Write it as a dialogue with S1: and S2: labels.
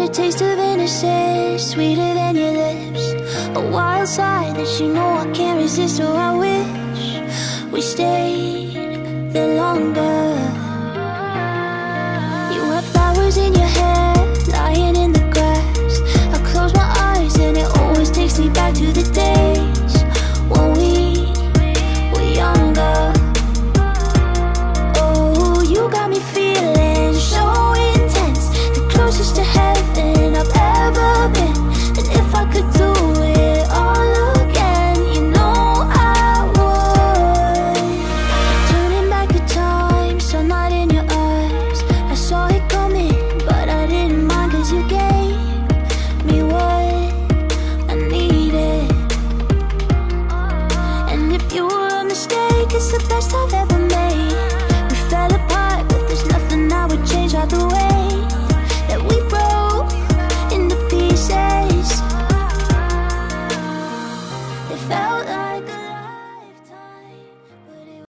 S1: a taste of innocence, sweeter than your lips. A wild side that you know I can't resist. Oh, I wish we stayed there longer. You have flowers in your hair, lying in the grass. I close my eyes and it always takes me back to the days when we were younger. Oh, you got me feeling so intense, the closest to heaven I've ever been. And if I could do it all again, you know I would. Turning back the time, sunlight in your eyes. I saw it coming, but I didn't mind, 'cause you gave me what I needed. And if you were a mistake, it's the best I've ever made. We fell apart, but there's nothing I would change. Either way,